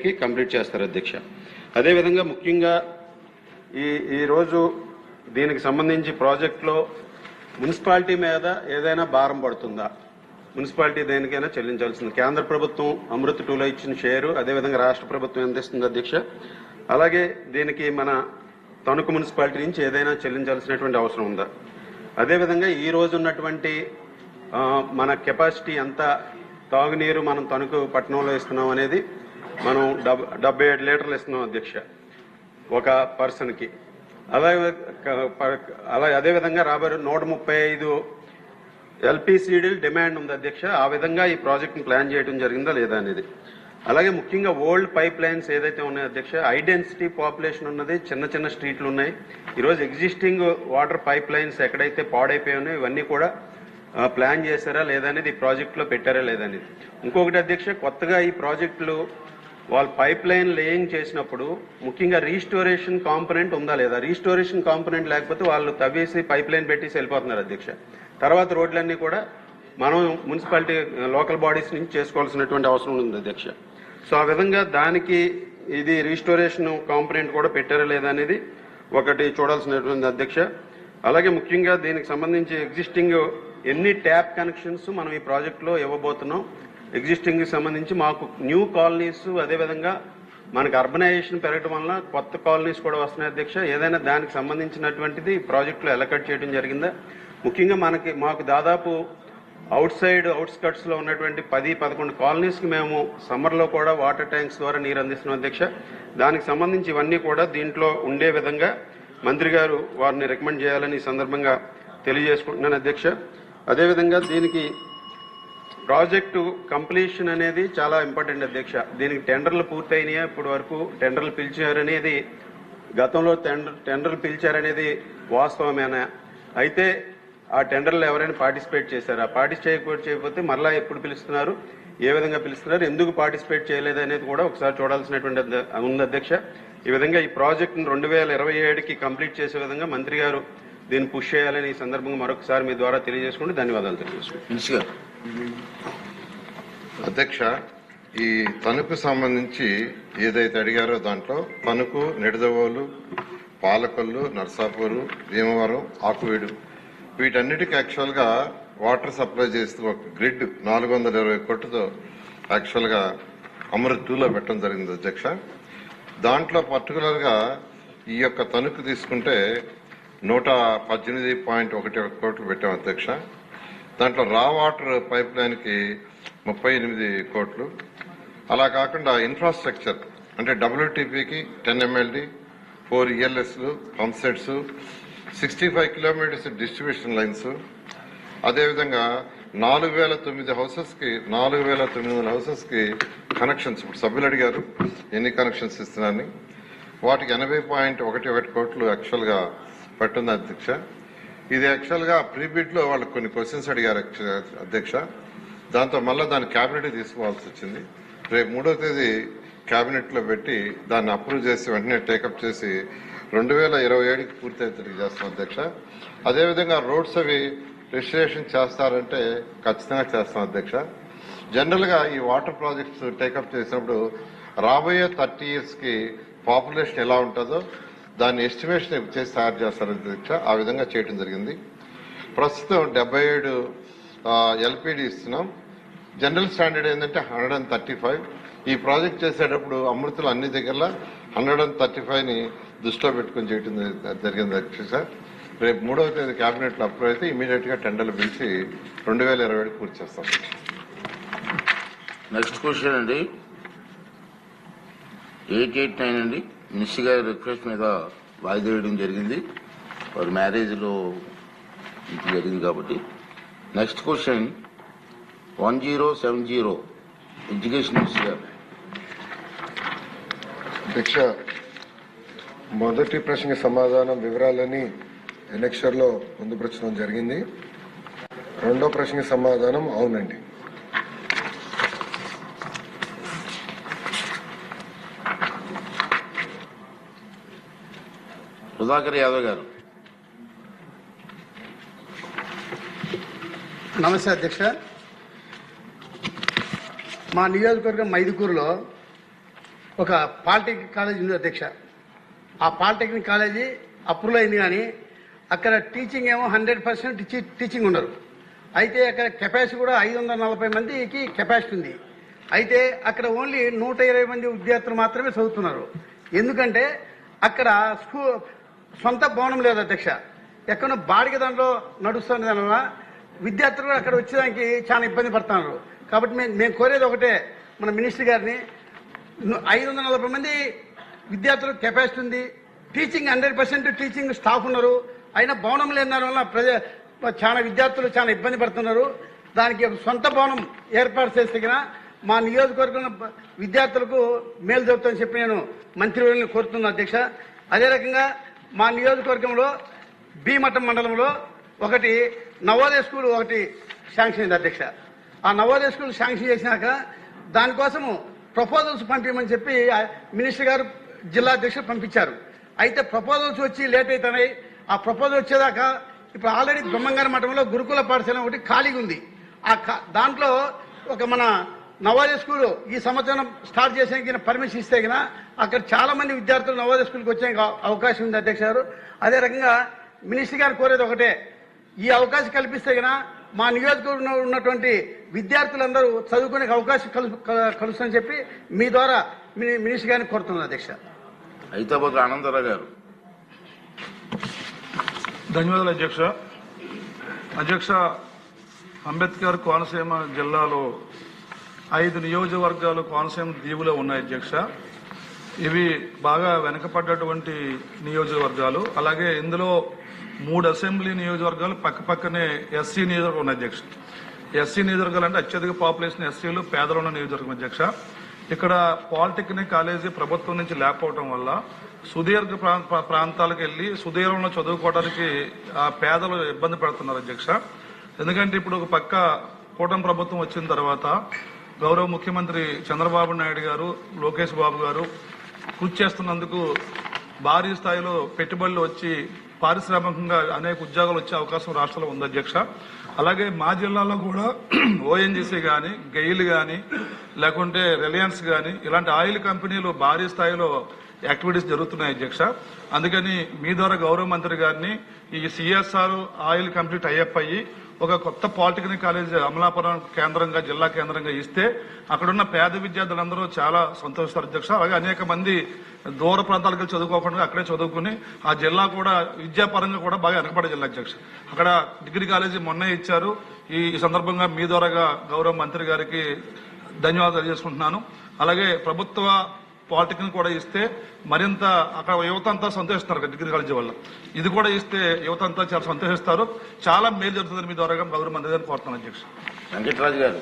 28కి complete చేస్తారు అధ్యక్ష. అదేవిధంగా ముఖ్యంగా ఈరోజు దీనికి సంబంధించి ప్రాజెక్టులో మున్సిపాలిటీ మీద ఏదైనా భారం పడుతుందా, మున్సిపాలిటీ దేనికైనా చెల్లించాల్సింది. కేంద్ర ప్రభుత్వం అమృత్ 2లో ఇచ్చిన షేరు, అదేవిధంగా రాష్ట్ర ప్రభుత్వం ఎంత ఇస్తుంది అధ్యక్ష. అలాగే దీనికి మన తణుకు మున్సిపాలిటీ నుంచి ఏదైనా చెల్లించాల్సినటువంటి అవసరం ఉందా. అదేవిధంగా ఈ రోజు ఉన్నటువంటి మన కెపాసిటీ ఎంత తాగునీరు మనం తణుకు పట్టణంలో ఇస్తున్నాం అనేది మనం 77 లీటర్లు ఇస్తున్నాం అధ్యక్ష ఒక పర్సన్కి. అలాగే అదేవిధంగా రాబోయే 135 ఎల్పిసిడి డిమాండ్ ఉంది అధ్యక్ష. ఆ విధంగా ఈ ప్రాజెక్ట్ని ప్లాన్ చేయడం జరిగిందా లేదా అనేది. అలాగే ముఖ్యంగా ఓల్డ్ పైప్ లైన్స్ ఏదైతే ఉన్నాయో అధ్యక్ష, హై డెన్సిటీ పాపులేషన్ ఉన్నది, చిన్న చిన్న స్ట్రీట్లు ఉన్నాయి. ఈరోజు ఎగ్జిస్టింగ్ వాటర్ పైప్ లైన్స్ ఎక్కడైతే పాడైపోయి ఉన్నాయో ఇవన్నీ కూడా ప్లాన్ చేశారా లేదా అనేది ఈ ప్రాజెక్టులో పెట్టారా లేదనేది. ఇంకొకటి అధ్యక్ష, కొత్తగా ఈ ప్రాజెక్టులు వాళ్ళు పైప్ లైన్ లేయింగ్ చేసినప్పుడు ముఖ్యంగా రీస్టోరేషన్ కాంపొనెంట్ ఉందా లేదా. రీస్టోరేషన్ కాంపొనెంట్ లేకపోతే వాళ్ళు తవ్వేసి పైప్ లైన్ పెట్టేసి వెళ్ళిపోతున్నారు అధ్యక్ష. తర్వాత రోడ్లన్నీ కూడా మనం మున్సిపాలిటీ లోకల్ బాడీస్ నుంచి చేసుకోవాల్సినటువంటి అవసరం ఉంది అధ్యక్ష. సో ఆ విధంగా దానికి ఇది రీస్టోరేషన్ కాంపొనెంట్ కూడా పెట్టారా లేదా అనేది ఒకటి చూడాల్సినటువంటి అధ్యక్ష. అలాగే ముఖ్యంగా దీనికి సంబంధించి ఎగ్జిస్టింగ్ ఎన్ని ట్యాప్ కనెక్షన్స్ మనం ఈ ప్రాజెక్టులో ఇవ్వబోతున్నాం, ఎగ్జిస్టింగ్ సంబంధించి మాకు న్యూ కాలనీస్, అదేవిధంగా మనకు అర్బనైజేషన్ పెరగడం వల్ల కొత్త కాలనీస్ కూడా వస్తున్నాయి అధ్యక్ష. ఏదైనా దానికి సంబంధించినటువంటిది ప్రాజెక్టులో ఎలకట్ చేయడం జరిగిందా. ముఖ్యంగా మాకు దాదాపు అవుట్స్కట్స్ లో ఉన్నటువంటి 10-11 కాలనీస్ కి మేము సమ్మర్ లో కూడా వాటర్ ట్యాంక్స్ ద్వారా నీరు అందిస్తున్నాం అధ్యక్ష. దానికి సంబంధించి ఇవన్నీ కూడా దీంట్లో ఉండే విధంగా మంత్రి గారు వారిని రికమెండ్ చేయాలని ఈ సందర్భంగా తెలియజేసుకుంటున్నాను అధ్యక్ష. అదేవిధంగా దీనికి ప్రాజెక్టు కంప్లీషన్ అనేది చాలా ఇంపార్టెంట్ అధ్యక్ష. దీనికి టెండర్లు పూర్తయినాయా, ఇప్పటి వరకు టెండర్లు పిలిచారనేది, గతంలో టెండర్లు పిలిచారనేది వాస్తవమేనా, అయితే ఆ టెండర్లో ఎవరైనా పార్టిసిపేట్ చేశారా, పార్టిసిపేట్ చేయకపోతే మరలా ఎప్పుడు పిలుస్తున్నారు, ఏ విధంగా పిలుస్తున్నారు, ఎందుకు పార్టిసిపేట్ చేయలేదు అనేది కూడా ఒకసారి చూడాల్సినటువంటి ఉంది అధ్యక్ష. ఈ విధంగా ఈ ప్రాజెక్టును 2027కి కంప్లీట్ చేసే విధంగా మంత్రి గారు దీన్ని పుష్ చేయాలని ఈ సందర్భంగా మరొకసారి మీ ద్వారా తెలియజేసుకుంటూ ధన్యవాదాలు తెలియజేసుకుంటాం. అధ్యక్ష, ఈ తణుకు సంబంధించి ఏదైతే అడిగారో దాంట్లో తణుకు, నిడదవోలు, పాలకొల్లు, నర్సాపూరు, భీమవరం, ఆకువీడు వీటన్నిటికీ యాక్చువల్ గా వాటర్ సప్లై చేస్తూ ఒక గ్రిడ్ 420 కోట్లతో యాక్చువల్ గా అమృత్ 2లో పెట్టడం జరిగింది అధ్యక్ష. దాంట్లో పర్టికులర్ గా ఈ యొక్క తణుకు తీసుకుంటే 118.1 కోట్లు పెట్టాం అధ్యక్ష. దాంట్లో రా వాటర్ పైప్ లైన్ కి 38 కోట్లు. అలా కాకుండా ఇన్ఫ్రాస్ట్రక్చర్ అంటే WTPకి 10 MLD, 4 ELSలు, pump sets, 65 kilometres distribution lines, అదేవిధంగా 4,900 హౌసెస్ కి కనెక్షన్స్. ఇప్పుడు సభ్యులు అడిగారు ఎన్ని కనెక్షన్స్ ఇస్తున్నారని. వాటికి 80.11 కోట్లు యాక్చువల్ గా పట్టుంది అధ్యక్ష. ఇది యాక్చువల్ గా ప్రీబిడ్ లో వాళ్ళు కొన్ని క్వశ్చన్స్ అడిగారు అధ్యక్ష. దాంతో మళ్ళీ దాన్ని క్యాబినెట్ తీసుకోవాల్సి వచ్చింది. రేపు 3వ తేదీ క్యాబినెట్ లో పెట్టి దాన్ని అప్రూవ్ చేసి వెంటనే టేకప్ చేసి 2027కి పూర్తయితే చేస్తాం అధ్యక్ష. అదేవిధంగా రోడ్స్ అవి రిజిస్ట్రేషన్ చేస్తారంటే ఖచ్చితంగా చేస్తాం అధ్యక్ష. జనరల్ గా ఈ వాటర్ ప్రాజెక్ట్స్ టేకప్ చేసినప్పుడు రాబోయే 30 years కి పాపులేషన్ ఎలా ఉంటుందో దాన్ని ఎస్టిమేషన్ చేసి తయారు చేస్తారు అధ్యక్ష. ఆ విధంగా చేయడం జరిగింది. ప్రస్తుతం 77 LPD ఇస్తున్నాం. జనరల్ స్టాండర్డ్ ఏంటంటే 135. ఈ ప్రాజెక్ట్ చేసేటప్పుడు అమృతులు అన్ని దగ్గర 135ని దృష్టిలో పెట్టుకుని చేయడం జరిగింది అధ్యక్ష. రేపు 3వ తేదీ కేబినెట్ లో అప్రూవ్ అయితే ఇమీడియట్ గా టెండర్లు పిలిచి 2027 పూర్తి చేస్తాం. నెక్స్ట్ క్వశ్చన్ అండి 889 అండి. మినిస్టర్ గారి రిక్వెస్ట్ మీద వాయిదా వేయడం జరిగింది. వారి మ్యారేజ్ లో జరిగింది కాబట్టి. నెక్స్ట్ క్వశ్చన్ 1070 ఎడ్యుకేషన్ మినిస్టర్ గారు. అధ్యక్ష, మొదటి ప్రశ్నకి సమాధానం వివరాలని ఎనెక్షర్ లో పొందుపరచడం జరిగింది. రెండో ప్రశ్నకి సమాధానం అవునండి. సుధాకర్ యాదవ్ గారు. నమస్తే అధ్యక్ష. మా నియోజకవర్గం మైదుకూరులో ఒక పాలిటెక్నిక్ కాలేజీ ఉంది అధ్యక్ష. ఆ పాలిటెక్నిక్ కాలేజీ అప్రూవల్ అయింది, కానీ అక్కడ టీచింగ్ ఏమో 100% టీచింగ్ ఉన్నారు. అయితే అక్కడ కెపాసిటీ కూడా 540 మందికి కెపాసిటీ ఉంది. అయితే అక్కడ ఓన్లీ 120 మంది విద్యార్థులు మాత్రమే చదువుతున్నారు. ఎందుకంటే అక్కడ సొంత భవనం లేదు అధ్యక్ష. ఎక్కడో బాడిగ దాంట్లో నడుస్తున్న దానివల్ల విద్యార్థులు కూడా అక్కడ వచ్చేదానికి చాలా ఇబ్బంది పడుతున్నారు. కాబట్టి మేము కోరేది ఒకటే, మన మినిస్టర్ గారిని, 540 మంది విద్యార్థులు కెపాసిటీ ఉంది, టీచింగ్ 100% టీచింగ్ స్టాఫ్ ఉన్నారు, అయినా భవనం లేని దానివల్ల చాలా విద్యార్థులు చాలా ఇబ్బంది పడుతున్నారు. దానికి ఒక సొంత భవనం ఏర్పాటు చేస్తే మా నియోజకవర్గం విద్యార్థులకు మేలు జరుగుతుందని చెప్పి నేను మంత్రివర్యులను కోరుతున్నాను అధ్యక్ష. అదే రకంగా మా నియోజకవర్గంలో భీమఠం మండలంలో ఒకటి నవోదయ స్కూల్ ఒకటి శాంక్షన్ అయింది అధ్యక్ష. ఆ నవోదయ స్కూల్ శాంక్షన్ చేసినాక దానికోసము ప్రపోజల్స్ పంపించమని చెప్పి మినిస్టర్ గారు జిల్లా అధ్యక్షులు పంపించారు. అయితే ప్రపోజల్స్ వచ్చి లేట్ అవుతున్నాయి. ఆ ప్రపోజల్ వచ్చేదాకా ఇప్పుడు ఆల్రెడీ బ్రహ్మంగారి మఠంలో గురుకుల పాఠశాల ఒకటి ఖాళీగా ఉంది. దాంట్లో ఒక మన నవోదయ స్కూల్ ఈ సంవత్సరం స్టార్ట్ చేసే పర్మిషన్ ఇస్తే అక్కడ చాలా మంది విద్యార్థులు నవోదయ స్కూల్కి వచ్చే అవకాశం ఉంది అధ్యక్ష గారు. అదే రకంగా మినిస్టర్ గారు కోరేది ఒకటే, ఈ అవకాశం కల్పిస్తే మా నియోజకవర్గంలో ఉన్నటువంటి విద్యార్థులందరూ చదువుకునే అవకాశం కలుస్తుందని చెప్పి మీ ద్వారా మినిస్టర్ గారిని కోరుతున్నాను అధ్యక్ష. హైదరాబాద్ ఆనందరావు గారు. ధన్యవాదాలు అధ్యక్ష. అధ్యక్ష, అంబేద్కర్ కోనసీమ జిల్లాలో 5 నియోజకవర్గాలు కోనసీమ దీవులో ఉన్నాయి అధ్యక్ష. ఇవి బాగా వెనకపడ్డటువంటి నియోజకవర్గాలు. అలాగే ఇందులో 3 అసెంబ్లీ నియోజకవర్గాలు పక్కనే ఎస్సీ నియోజకవర్గం ఉన్నాయి అధ్యక్ష. ఎస్సీ నియోజకవర్గాలు అంటే అత్యధిక పాపులేషన్ ఎస్సీలు పేదలు ఉన్న నియోజకవర్గం అధ్యక్ష. ఇక్కడ పాలిటెక్నిక్ కాలేజీ ప్రభుత్వం నుంచి లేకపోవడం వల్ల సుదీర్ఘ ప్రాంతాలకు వెళ్లి సుదీర్ఘంలో చదువుకోవడానికి ఆ పేదలు ఇబ్బంది పడుతున్నారు అధ్యక్ష. ఎందుకంటే ఇప్పుడు ఒక పక్క కూటమి ప్రభుత్వం వచ్చిన తర్వాత గౌరవ ముఖ్యమంత్రి చంద్రబాబు నాయుడు గారు, లోకేష్ బాబు గారు కృషి చేస్తున్నందుకు భారీ స్థాయిలో పెట్టుబడులు వచ్చి పారిశ్రామికంగా అనేక ఉద్యోగాలు వచ్చే అవకాశం రాష్ట్రంలో ఉంది అధ్యక్ష. అలాగే మా జిల్లాలో కూడా ఓఎన్జీసీ కానీ, గెయిల్ కానీ, లేకుంటే రిలయన్స్ కానీ ఇలాంటి ఆయిల్ కంపెనీలు భారీ స్థాయిలో యాక్టివిటీస్ జరుగుతున్నాయి అధ్యక్ష. అందుకని మీ ద్వారా గౌరవ మంత్రి గారిని ఈ సిఎస్ఆర్ ఆయిల్ కంపెనీ టైఅప్ అయ్యి ఒక కొత్త పాలిటెక్నిక్ కాలేజ్ అమలాపురం కేంద్రంగా, జిల్లా కేంద్రంగా ఇస్తే అక్కడున్న పేద విద్యార్థులందరూ చాలా సంతోషిస్తారు అధ్యక్ష. అలాగే అనేక మంది దూర ప్రాంతాలకు వెళ్ళి చదువుకోకుండా అక్కడే చదువుకుని ఆ జిల్లా కూడా విద్యాపరంగా కూడా బాగా వెనకబడే జిల్లా అధ్యక్ష. అక్కడ డిగ్రీ కాలేజీ మొన్నే ఇచ్చారు. ఈ సందర్భంగా మీ ద్వారాగా గౌరవ మంత్రి గారికి ధన్యవాదాలు తెలియజేసుకుంటున్నాను. అలాగే ప్రభుత్వ పాలిటెక్నిక్ కూడా ఇస్తే మరింత అక్కడ యువత అంతా సంతోషిస్తారు డిగ్రీ కాలేజీ వల్ల. ఇది కూడా ఇస్తే యువత అంతా చాలా సంతోషిస్తారు. చాలా మేలు జరుగుతుందని మీ ద్వారా గౌరవ మంత్రి గారిని కోరుతున్నాను అధ్యక్ష. వెంకటరాజు గారు.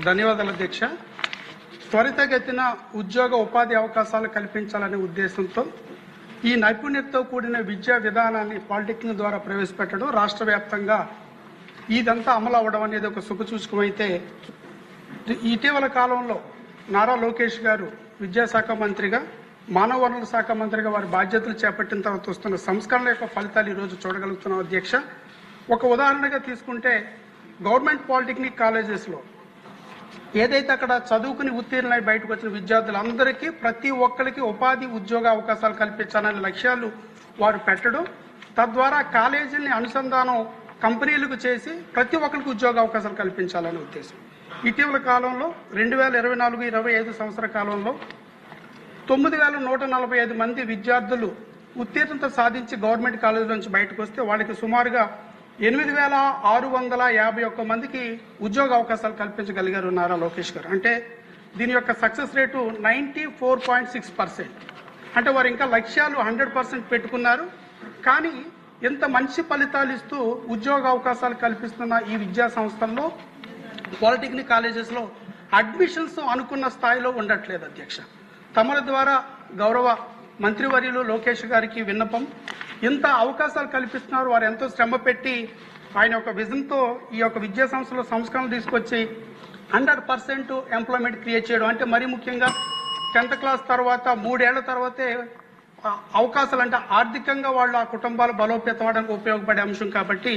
ధన్యవాదాలు అధ్యక్ష. త్వరితగతిన ఉద్యోగ ఉపాధి అవకాశాలు కల్పించాలనే ఉద్దేశంతో ఈ నైపుణ్యతతో కూడిన విద్యా విధానాన్ని పాలిటెక్నిక్ ద్వారా ప్రవేశపెట్టడం, రాష్ట్ర వ్యాప్తంగా ఇదంతా అమలు అవ్వడం అనేది ఒక శుభసూచకమైతే, ఇటీవల కాలంలో నారా లోకేష్ గారు విద్యాశాఖ మంత్రిగా, మానవ వనరుల శాఖ మంత్రిగా వారి బాధ్యతలు చేపట్టిన తర్వాత వస్తున్న సంస్కరణల యొక్క ఫలితాలు ఈరోజు చూడగలుగుతున్నాం అధ్యక్ష. ఒక ఉదాహరణగా తీసుకుంటే గవర్నమెంట్ పాలిటెక్నిక్ కాలేజెస్లో ఏదైతే అక్కడ చదువుకుని ఉత్తీర్ణులై బయటకు వచ్చిన విద్యార్థులందరికీ ప్రతి ఒక్కరికి ఉపాధి ఉద్యోగ అవకాశాలు కల్పించాలనే లక్ష్యాలు వారు పెట్టడం, తద్వారా కాలేజీని అనుసంధానం కంపెనీలకు చేసి ప్రతి ఒక్కరికి ఉద్యోగ అవకాశాలు కల్పించాలనే ఉద్దేశం. ఇటీవల కాలంలో 2024-25 సంవత్సర కాలంలో 9,145 మంది విద్యార్థులు ఉత్తీర్ణత సాధించి గవర్నమెంట్ కాలేజీల నుంచి బయటకు వస్తే వాళ్ళకి సుమారుగా 8,651 మందికి ఉద్యోగ అవకాశాలు కల్పించగలిగారు నారా లోకేష్ గారు. అంటే దీని యొక్క సక్సెస్ రేటు 94.6%. అంటే వారు ఇంకా లక్ష్యాలు 100% పెట్టుకున్నారు. కానీ ఎంత మంచి ఫలితాలు ఇస్తూ ఉద్యోగ అవకాశాలు కల్పిస్తున్న ఈ విద్యా సంస్థల్లో పాలిటెక్నిక్ కాలేజెస్లో అడ్మిషన్స్ అనుకున్న స్థాయిలో ఉండట్లేదు అధ్యక్ష. తమరి ద్వారా గౌరవ మంత్రివర్యులు లోకేష్ గారికి విన్నపం, ఇంత అవకాశాలు కల్పిస్తున్నారు, వారు ఎంతో శ్రమ పెట్టి ఆయన యొక్క విజన్తో ఈ యొక్క విద్యా సంస్థలో సంస్కరణలు తీసుకొచ్చి 100% ఎంప్లాయ్మెంట్ క్రియేట్ చేయడం, అంటే మరీ ముఖ్యంగా 10th క్లాస్ తర్వాత 3 ఏళ్ల తర్వాతే అవకాశాలు, అంటే ఆర్థికంగా వాళ్ళు ఆ కుటుంబాలు బలోపేతం అవడానికి ఉపయోగపడే అంశం కాబట్టి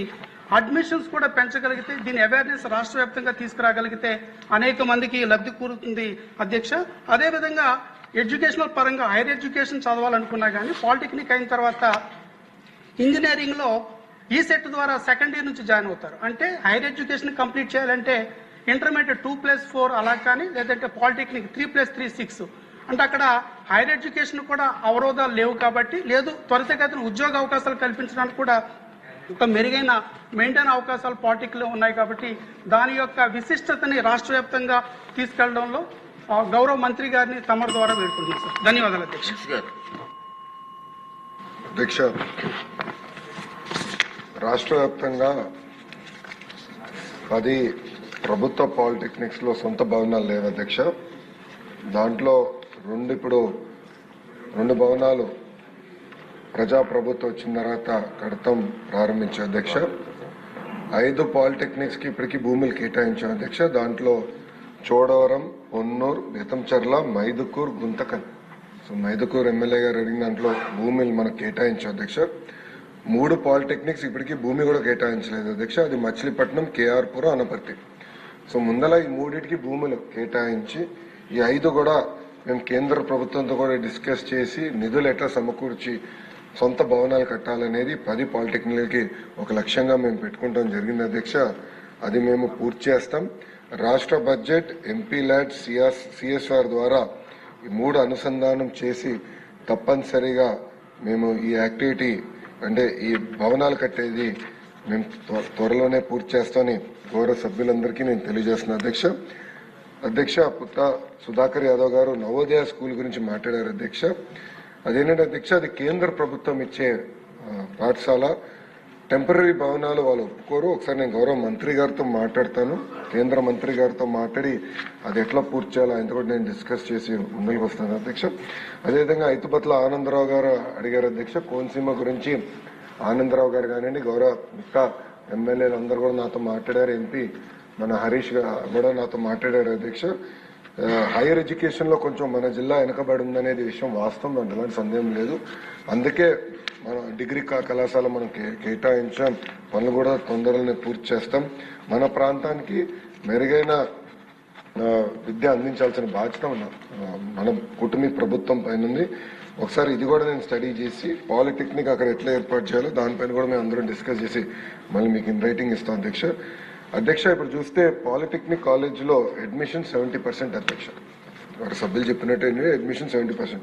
అడ్మిషన్స్ కూడా పెంచగలిగితే, దీని అవేర్నెస్ రాష్ట్ర వ్యాప్తంగా తీసుకురాగలిగితే అనేక మందికి లబ్ధి కూరుతుంది అధ్యక్ష. అదేవిధంగా ఎడ్యుకేషనల్ పరంగా హైయర్ ఎడ్యుకేషన్ చదవాలనుకున్నా కానీ పాలిటెక్నిక్ అయిన తర్వాత ఇంజనీరింగ్లో ఈ సెట్ ద్వారా సెకండ్ ఇయర్ నుంచి జాయిన్ అవుతారు. అంటే హైయర్ ఎడ్యుకేషన్ కంప్లీట్ చేయాలంటే ఇంటర్మీడియట్ 2+4 అలా కానీ, లేదంటే పాలిటెక్నిక్ 3+3 6. అంటే అక్కడ హైయర్ ఎడ్యుకేషన్ కూడా అవరోధాలు లేవు కాబట్టి, లేదు త్వరితగతిన ఉద్యోగ అవకాశాలు కల్పించడానికి కూడా ఒక మెరుగైన మెయింటైన్ అవకాశాలు పాలిటెక్నిక్లో ఉన్నాయి కాబట్టి దాని యొక్క విశిష్టతని రాష్ట్ర వ్యాప్తంగా తీసుకెళ్లడంలో గౌరవ మంత్రి గారిని తమరి ద్వారా వేడుకుంటున్నాను సార్. ధన్యవాదాలు అధ్యక్ష. మినిస్టర్ గారు. అధ్యక్ష, రాష్ట్ర వ్యాప్తంగా 10 ప్రభుత్వ పాలిటెక్నిక్స్ లో సొంత భవనాలు లేవు అధ్యక్ష. దాంట్లో రెండు భవనాలు ప్రజాప్రభుత్వం వచ్చిన తర్వాత కడతం ప్రారంభించాం అధ్యక్ష. 5 పాలిటెక్నిక్స్ కి ఇప్పటికీ భూములు కేటాయించాం అధ్యక్ష. దాంట్లో చోడవరం, పొన్నూరు, బేతంచెర్ల, మైదుకూరు, గుంతకల్. సో మైదుకూరు ఎమ్మెల్యే గారు అడిగిన దాంట్లో భూములు మనకు కేటాయించాం అధ్యక్ష. 3 పాలిటెక్నిక్స్ ఇప్పటికీ భూమి కూడా కేటాయించలేదు అధ్యక్ష. అది మచిలీపట్నం, కేఆర్పురం, అనపర్తి. సో ముందల ఈ 3టికి భూములు కేటాయించి ఈ 5 కూడా మేము కేంద్ర ప్రభుత్వంతో కూడా డిస్కస్ చేసి నిధులు ఎట్లా సమకూర్చి సొంత భవనాలు కట్టాలనేది 10 పాలిటెక్నిక్లకి ఒక లక్ష్యంగా మేము పెట్టుకుంటాం జరిగింది అధ్యక్ష. అది మేము పూర్తి చేస్తాం. రాష్ట్ర బడ్జెట్, ఎంపీ ల్యాడ్, సిఎస్ఆర్ ద్వారా ఈ 3 అనుసంధానం చేసి తప్పనిసరిగా మేము ఈ యాక్టివిటీ అంటే ఈ భవనాలు కట్టేది మేము త్వరలోనే పూర్తి చేస్తామని గౌరవ సభ్యులందరికీ నేను తెలియజేస్తున్నా అధ్యక్ష. అధ్యక్ష, పుట్ట సుధాకర్ యాదవ్ గారు నవోదయ స్కూల్ గురించి మాట్లాడారు అధ్యక్ష. అదేంటంటే అధ్యక్ష, అది కేంద్ర ప్రభుత్వం ఇచ్చే పాఠశాల. టెంపరీ భవనాలు వాళ్ళు ఒప్పుకోరు. ఒకసారి నేను గౌరవ మంత్రి గారితో మాట్లాడతాను, కేంద్ర మంత్రి గారితో మాట్లాడి అది ఎట్లా పూర్తి చేయాలో ఆయనతో కూడా నేను డిస్కస్ చేసి ముందుకు వస్తాను అధ్యక్ష. అదేవిధంగా ఐతుపట్ల ఆనందరావు గారు అడిగారు అధ్యక్ష. కోనసీమ గురించి ఆనందరావు గారు కానివ్వండి, గౌరవ మిగతా ఎమ్మెల్యేలు అందరూ కూడా నాతో మాట్లాడారు. ఎంపీ మన హరీష్ కూడా నాతో మాట్లాడారు అధ్యక్ష. హైయర్ ఎడ్యుకేషన్ లో కొంచెం మన జిల్లా వెనకబడి ఉందనేది విషయం వాస్తవం, ఎలాంటి సందేహం లేదు. అందుకే మన డిగ్రీ కళాశాల మనం కేటాయించాం. పనులు కూడా తొందరలోనే పూర్తి చేస్తాం. మన ప్రాంతానికి మెరుగైన విద్య అందించాల్సిన బాధ్యత మన కుటుంబ ప్రభుత్వం పైన ఉంది. ఒకసారి ఇది కూడా నేను స్టడీ చేసి పాలిటెక్నిక్ అక్కడ ఎట్లా ఏర్పాటు చేయాలో దానిపైన కూడా మేము అందరం డిస్కస్ చేసి మళ్ళీ మీకు ఇన్ రైటింగ్ ఇస్తాం అధ్యక్ష. అధ్యక్ష, ఇప్పుడు చూస్తే పాలిటెక్నిక్ కాలేజ్ లో అడ్మిషన్ 70% అధ్యక్ష. వారి సభ్యులు చెప్పినట్టు అడ్మిషన్ 70%.